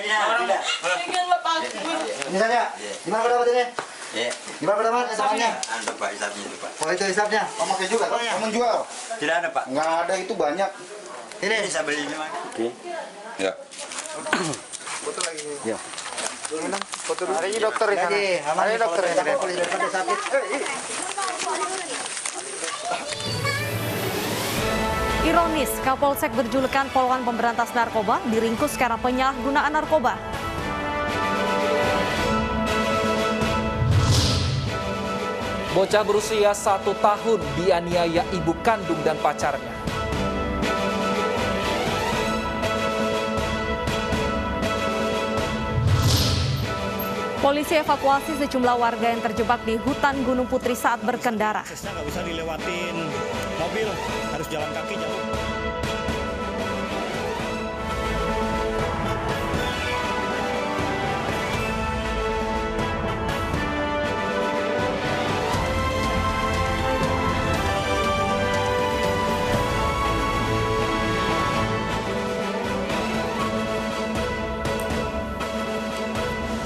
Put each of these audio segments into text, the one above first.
tidak. Ini saja. Gimana pendapat ini? Ya. Gimana pendapat hisapnya? Ada Pak hisapnya itu Pak. Oh itu hisapnya. Kamu pakai juga, kamu jual? Tidak ada Pak. Nggak ada, itu banyak. Ini. Bisa beli memang. Oke. Ya. Foto lagi. Ya. Foto dulu. Ada dokter di sana. Ada dokter di sana. Polisi daripada sakit. Ironis, Kapolsek berjulukan Poluan Pemberantas Narkoba diringkus karena penyalahgunaan narkoba. Bocah berusia 1 tahun dianiaya ibu kandung dan pacarnya. Polisi evakuasi sejumlah warga yang terjebak di hutan Gunung Putri saat berkendara. Aksesnya nggak bisa dilewatin mobil, harus jalan kaki jauh.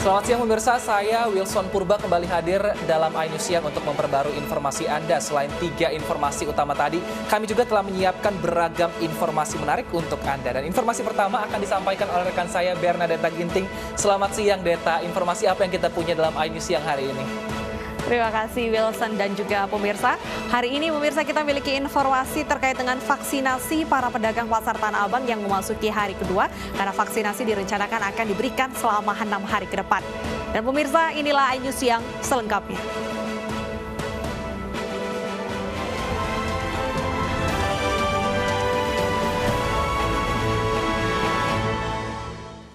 Selamat siang pemirsa, saya Wilson Purba kembali hadir dalam iNews Siang untuk memperbarui informasi Anda. Selain 3 informasi utama tadi, kami juga telah menyiapkan beragam informasi menarik untuk Anda. Dan informasi pertama akan disampaikan oleh rekan saya Bernadetta Ginting. Selamat siang Deta, informasi apa yang kita punya dalam iNews Siang hari ini? Terima kasih Wilson dan juga pemirsa. Hari ini pemirsa kita memiliki informasi terkait dengan vaksinasi para pedagang pasar Tanah Abang yang memasuki hari kedua karena vaksinasi direncanakan akan diberikan selama 6 hari ke depan. Dan pemirsa, inilah iNews Siang selengkapnya.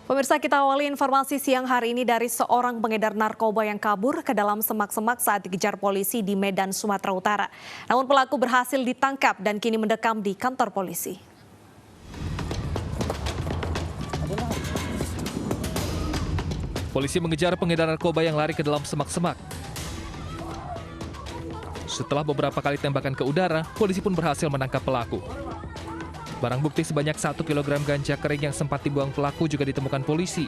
Pemirsa, kita awali informasi siang hari ini dari seorang pengedar narkoba yang kabur ke dalam semak-semak saat dikejar polisi di Medan, Sumatera Utara. Namun pelaku berhasil ditangkap dan kini mendekam di kantor polisi. Polisi mengejar pengedar narkoba yang lari ke dalam semak-semak. Setelah beberapa kali tembakan ke udara, polisi pun berhasil menangkap pelaku. Barang bukti sebanyak 1 kg ganja kering yang sempat dibuang pelaku juga ditemukan polisi.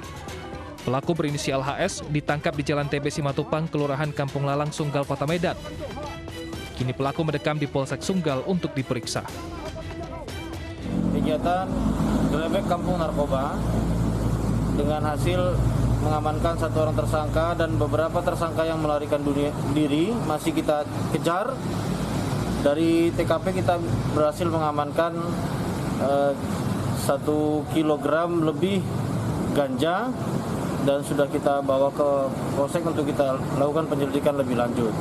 Pelaku berinisial HS ditangkap di Jalan TB Simatupang, Kelurahan Kampung Lalang, Sunggal, Kota Medan. Kini pelaku mendekam di Polsek Sunggal untuk diperiksa. Kegiatan gerebek kampung narkoba dengan hasil mengamankan 1 orang tersangka dan beberapa tersangka yang melarikan diri masih kita kejar. Dari TKP kita berhasil mengamankan 1 kilogram lebih ganja dan sudah kita bawa ke Polsek untuk kita lakukan penyelidikan lebih lanjut.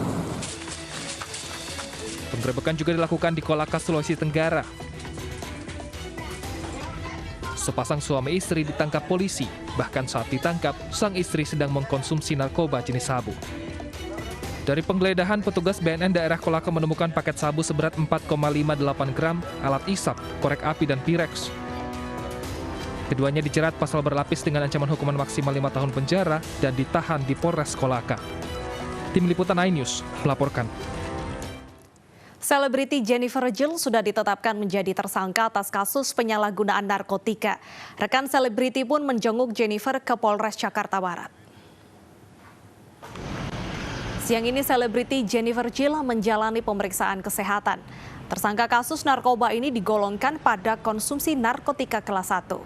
Penggerebekan juga dilakukan di Kolaka, Sulawesi Tenggara. Sepasang suami istri ditangkap polisi, bahkan saat ditangkap, sang istri sedang mengkonsumsi narkoba jenis sabu. Dari penggeledahan, petugas BNN daerah Kolaka menemukan paket sabu seberat 4,58 gram, alat isap, korek api, dan Pirex. Keduanya dijerat pasal berlapis dengan ancaman hukuman maksimal 5 tahun penjara dan ditahan di Polres Kolaka. Tim Liputan iNews melaporkan. Selebriti Jennifer Jill sudah ditetapkan menjadi tersangka atas kasus penyalahgunaan narkotika. Rekan selebriti pun menjenguk Jennifer ke Polres Jakarta Barat. Siang ini selebriti Jennifer Jill menjalani pemeriksaan kesehatan. Tersangka kasus narkoba ini digolongkan pada konsumsi narkotika kelas 1.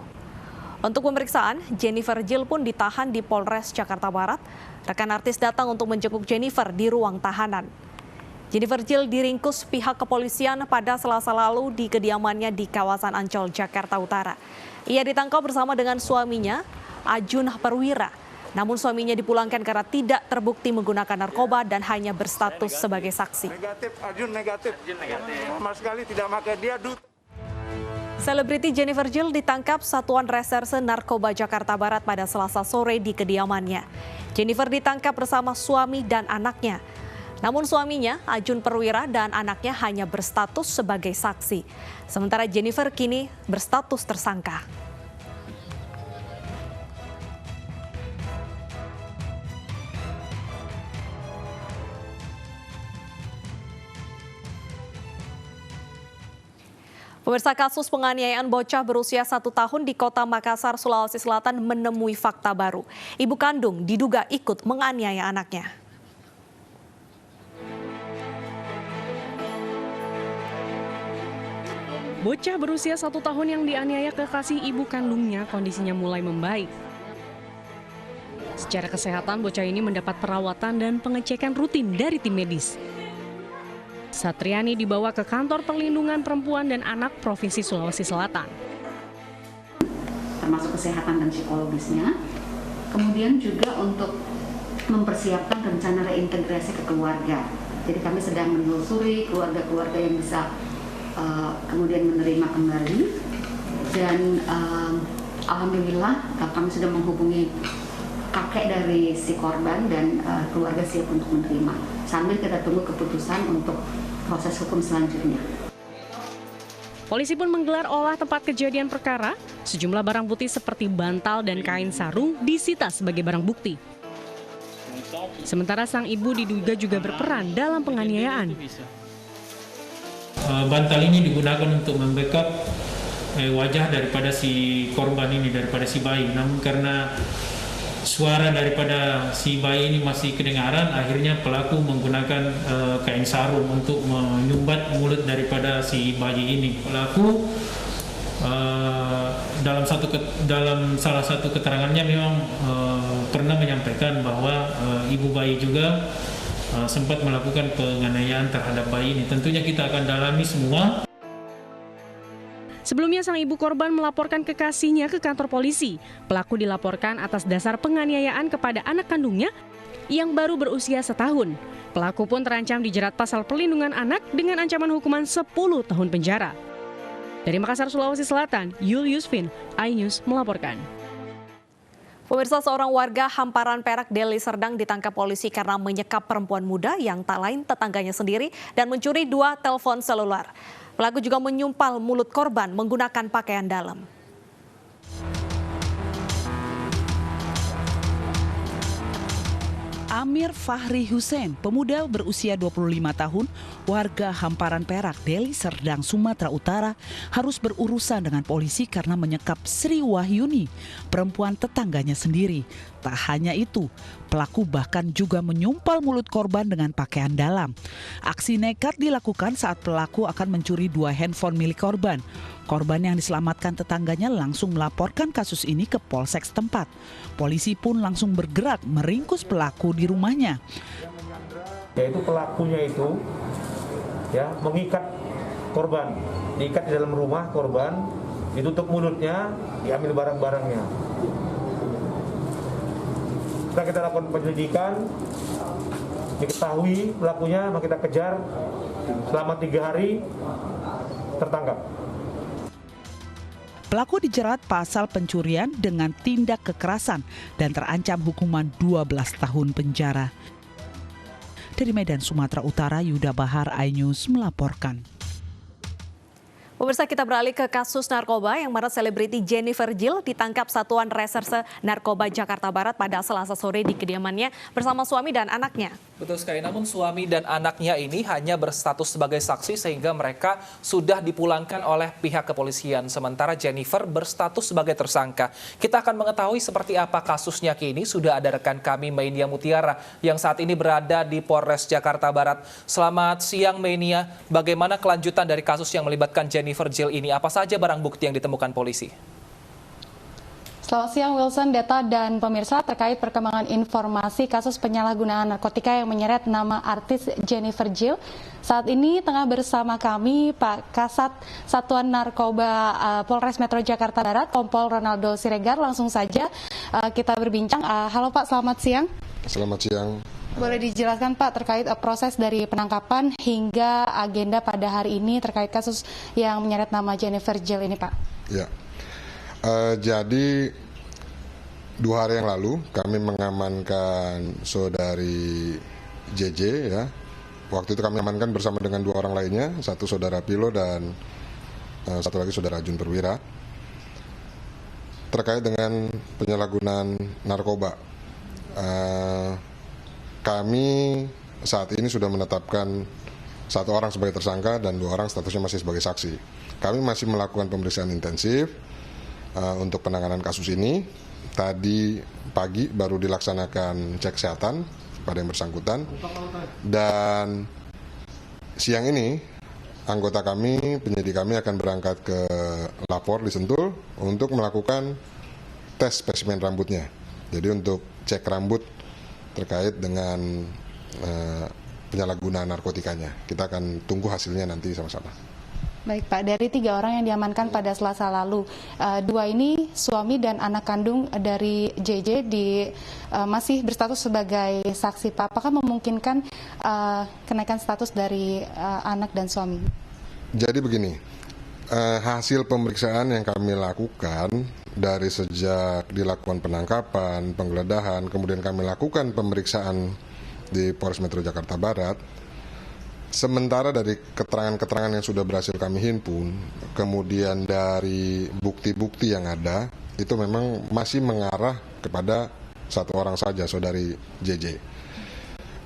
Untuk pemeriksaan, Jennifer Jill pun ditahan di Polres Jakarta Barat. Rekan artis datang untuk menjenguk Jennifer di ruang tahanan. Jennifer Jill diringkus pihak kepolisian pada Selasa lalu di kediamannya di kawasan Ancol, Jakarta Utara. Ia ditangkap bersama dengan suaminya, Ajun Perwira. Namun suaminya dipulangkan karena tidak terbukti menggunakan narkoba dan hanya berstatus sebagai saksi. Ajun negatif. Sama sekali tidak pakai dia. Selebriti Jennifer Jill ditangkap Satuan Reserse Narkoba Jakarta Barat pada Selasa sore di kediamannya. Jennifer ditangkap bersama suami dan anaknya. Namun suaminya, Ajun Perwira, dan anaknya hanya berstatus sebagai saksi. Sementara Jennifer kini berstatus tersangka. Pemirsa, kasus penganiayaan bocah berusia 1 tahun di Kota Makassar, Sulawesi Selatan menemui fakta baru. Ibu kandung diduga ikut menganiaya anaknya. Bocah berusia 1 tahun yang dianiaya kekasih ibu kandungnya kondisinya mulai membaik. Secara kesehatan, bocah ini mendapat perawatan dan pengecekan rutin dari tim medis. Satriani dibawa ke Kantor Perlindungan Perempuan dan Anak Provinsi Sulawesi Selatan. Termasuk kesehatan dan psikologisnya, kemudian juga untuk mempersiapkan rencana reintegrasi ke keluarga. Jadi kami sedang menelusuri keluarga-keluarga yang bisa kemudian menerima kembali, dan alhamdulillah kami sudah menghubungi kakek dari si korban dan keluarga siap untuk menerima. Sambil kita tunggu keputusan untuk proses hukum selanjutnya. Polisi pun menggelar olah tempat kejadian perkara. Sejumlah barang bukti seperti bantal dan kain sarung disita sebagai barang bukti. Sementara sang ibu diduga juga berperan dalam penganiayaan. Bantal ini digunakan untuk membackup wajah daripada si korban ini, daripada si bayi. Namun karena suara daripada si bayi ini masih kedengaran, akhirnya pelaku menggunakan kain sarung untuk menyumbat mulut daripada si bayi ini. Pelaku dalam salah satu keterangannya memang pernah menyampaikan bahwa ibu bayi juga sempat melakukan penganiayaan terhadap bayi ini. Tentunya kita akan dalami semua. Sebelumnya sang ibu korban melaporkan kekasihnya ke kantor polisi. Pelaku dilaporkan atas dasar penganiayaan kepada anak kandungnya yang baru berusia 1 tahun. Pelaku pun terancam dijerat pasal perlindungan anak dengan ancaman hukuman 10 tahun penjara. Dari Makassar, Sulawesi Selatan, Julius Vin, iNews melaporkan. Pemirsa, seorang warga Hamparan Perak, Deli Serdang ditangkap polisi karena menyekap perempuan muda yang tak lain tetangganya sendiri dan mencuri 2 telepon seluler. Pelaku juga menyumpal mulut korban menggunakan pakaian dalam. Amir Fahri Hussein, pemuda berusia 25 tahun, warga Hamparan Perak, Deli Serdang, Sumatera Utara, harus berurusan dengan polisi karena menyekap Sri Wahyuni, perempuan tetangganya sendiri. Tak hanya itu, pelaku bahkan juga menyumpal mulut korban dengan pakaian dalam. Aksi nekat dilakukan saat pelaku akan mencuri 2 handphone milik korban. Korban yang diselamatkan tetangganya langsung melaporkan kasus ini ke Polsek setempat. Polisi pun langsung bergerak meringkus pelaku di rumahnya. Yaitu pelakunya itu mengikat korban, diikat di dalam rumah korban, ditutup mulutnya, diambil barang-barangnya. Setelah kita lakukan penyelidikan, diketahui pelakunya, maka kita kejar selama 3 hari, tertangkap. Pelaku dijerat pasal pencurian dengan tindak kekerasan dan terancam hukuman 12 tahun penjara. Dari Medan, Sumatera Utara, Yuda Bahar, iNews melaporkan. Pemirsa, kita beralih ke kasus narkoba yang mana selebriti Jennifer Jill ditangkap Satuan Reserse Narkoba Jakarta Barat pada Selasa sore di kediamannya bersama suami dan anaknya. Betul sekali, namun suami dan anaknya ini hanya berstatus sebagai saksi sehingga mereka sudah dipulangkan oleh pihak kepolisian. Sementara Jennifer berstatus sebagai tersangka. Kita akan mengetahui seperti apa kasusnya kini. Sudah ada rekan kami Meinia Mutiara yang saat ini berada di Polres Jakarta Barat. Selamat siang Meinia, bagaimana kelanjutan dari kasus yang melibatkan Jennifer Jill ini? Apa saja barang bukti yang ditemukan polisi? Selamat siang Wilson, Deta dan pemirsa, terkait perkembangan informasi kasus penyalahgunaan narkotika yang menyeret nama artis Jennifer Jill. Saat ini tengah bersama kami Pak Kasat Satuan Narkoba Polres Metro Jakarta Barat, Kompol Ronaldo Siregar. Langsung saja kita berbincang. Halo Pak, selamat siang. Selamat siang. Boleh dijelaskan Pak terkait proses dari penangkapan hingga agenda pada hari ini terkait kasus yang menyeret nama Jennifer Jill ini Pak? Ya. Jadi 2 hari yang lalu kami mengamankan saudari JJ ya. Waktu itu kami amankan bersama dengan 2 orang lainnya, satu saudara Pilo dan satu lagi saudara Jun Perwira, terkait dengan penyalahgunaan narkoba. Kami saat ini sudah menetapkan 1 orang sebagai tersangka dan 2 orang statusnya masih sebagai saksi. Kami masih melakukan pemeriksaan intensif untuk penanganan kasus ini. Tadi pagi baru dilaksanakan cek kesehatan pada yang bersangkutan. Dan siang ini anggota kami, penyidik kami akan berangkat ke lapor di Sentul untuk melakukan tes spesimen rambutnya. Jadi untuk cek rambut terkait dengan penyalahgunaan narkotikanya. Kita akan tunggu hasilnya nanti sama-sama. Baik Pak, dari 3 orang yang diamankan pada Selasa lalu, 2 ini suami dan anak kandung dari JJ masih berstatus sebagai saksi Pak. Apakah memungkinkan kenaikan status dari anak dan suami? Jadi begini, hasil pemeriksaan yang kami lakukan dari sejak dilakukan penangkapan, penggeledahan, kemudian kami lakukan pemeriksaan di Polres Metro Jakarta Barat, sementara dari keterangan-keterangan yang sudah berhasil kami himpun, kemudian dari bukti-bukti yang ada, itu memang masih mengarah kepada 1 orang saja, saudari JJ.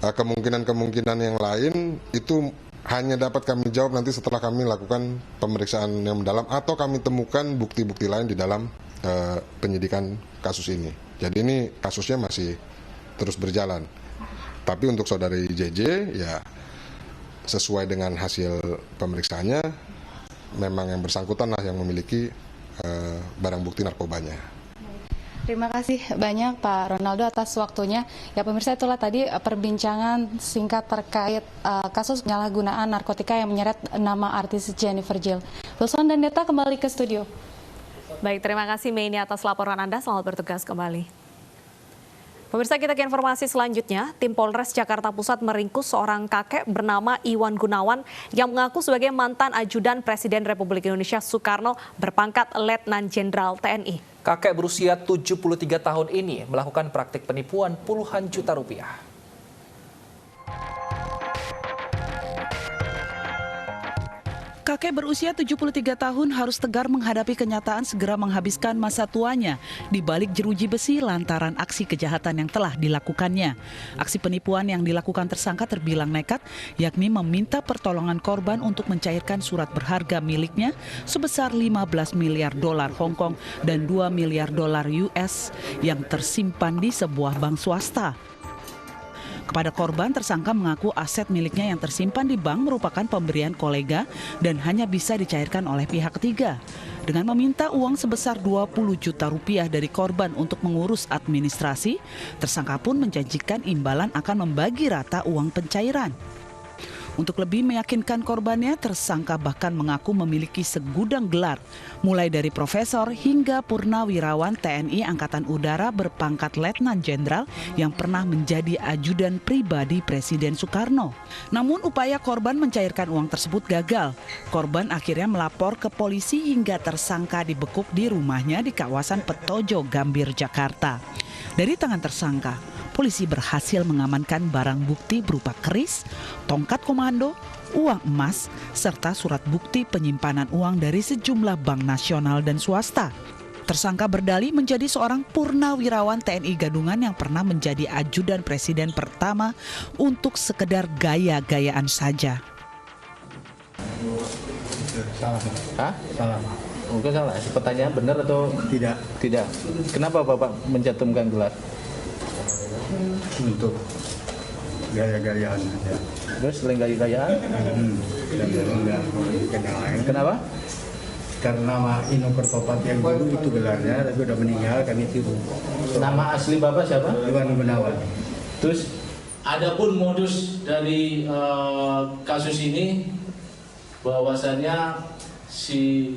Kemungkinan-kemungkinan yang lain itu hanya dapat kami jawab nanti setelah kami lakukan pemeriksaan yang mendalam atau kami temukan bukti-bukti lain di dalam penyidikan kasus ini. Jadi ini kasusnya masih terus berjalan. Tapi untuk saudari JJ ya sesuai dengan hasil pemeriksaannya, memang yang bersangkutan lah yang memiliki barang bukti narkobanya. Terima kasih banyak Pak Ronaldo atas waktunya. Ya pemirsa, itulah tadi perbincangan singkat terkait kasus penyalahgunaan narkotika yang menyeret nama artis Jennifer Jill. Wilson dan Neta kembali ke studio. Baik, terima kasih Meini atas laporan Anda. Selamat bertugas kembali. Pemirsa, kita ke informasi selanjutnya. Tim Polres Jakarta Pusat meringkus seorang kakek bernama Iwan Gunawan yang mengaku sebagai mantan ajudan Presiden Republik Indonesia Soekarno berpangkat Letnan Jenderal TNI. Kakek berusia 73 tahun ini melakukan praktik penipuan puluhan juta rupiah. Kakek berusia 73 tahun harus tegar menghadapi kenyataan segera menghabiskan masa tuanya di balik jeruji besi lantaran aksi kejahatan yang telah dilakukannya. Aksi penipuan yang dilakukan tersangka terbilang nekat, yakni meminta pertolongan korban untuk mencairkan surat berharga miliknya sebesar 15 miliar dolar Hong Kong dan 2 miliar dolar US yang tersimpan di sebuah bank swasta. Kepada korban, tersangka mengaku aset miliknya yang tersimpan di bank merupakan pemberian kolega dan hanya bisa dicairkan oleh pihak ketiga. Dengan meminta uang sebesar 20 juta rupiah dari korban untuk mengurus administrasi, tersangka pun menjanjikan imbalan akan membagi rata uang pencairan. Untuk lebih meyakinkan korbannya, tersangka bahkan mengaku memiliki segudang gelar, mulai dari profesor hingga purnawirawan TNI Angkatan Udara berpangkat Letnan Jenderal yang pernah menjadi ajudan pribadi Presiden Soekarno. Namun upaya korban mencairkan uang tersebut gagal. Korban akhirnya melapor ke polisi hingga tersangka dibekuk di rumahnya di kawasan Petojo, Gambir, Jakarta. Dari tangan tersangka, polisi berhasil mengamankan barang bukti berupa keris, tongkat komando, uang emas, serta surat bukti penyimpanan uang dari sejumlah bank nasional dan swasta. Tersangka berdalih menjadi seorang purnawirawan TNI Gadungan yang pernah menjadi ajudan presiden pertama untuk sekedar gaya-gayaan saja. Salah. Hah? Salah. Mungkin salah. Pertanyaan benar atau tidak? Tidak. Kenapa Bapak mencantumkan gelar? Untuk gaya-gayaan aja. Terus selain gaya-gayaan? Kenapa? Karena nama Ino Kertopat yang dulu itu gelarnya, tapi udah meninggal, kami tiru. Nama asli Bapak siapa? Iwan Gunawan. Terus? Adapun modus dari kasus ini, bahwasannya si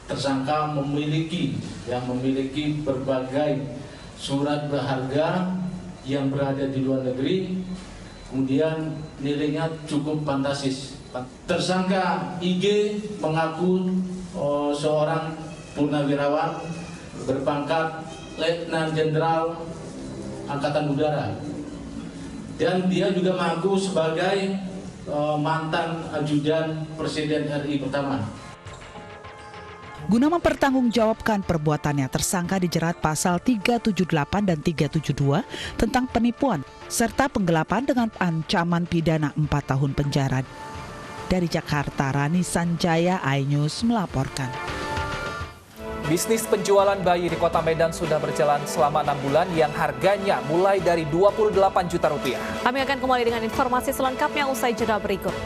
tersangka memiliki berbagai surat berharga yang berada di luar negeri, kemudian nilainya cukup fantastis. Tersangka IG mengaku seorang purnawirawan berpangkat Letnan Jenderal Angkatan Udara, dan dia juga mengaku sebagai mantan ajudan Presiden RI pertama. Guna mempertanggungjawabkan perbuatannya, tersangka dijerat pasal 378 dan 372 tentang penipuan serta penggelapan dengan ancaman pidana 4 tahun penjara. Dari Jakarta, Rani Sanjaya, iNews melaporkan. Bisnis penjualan bayi di Kota Medan sudah berjalan selama 6 bulan yang harganya mulai dari 28 juta rupiah. Kami akan kembali dengan informasi selengkapnya usai jeda berikut.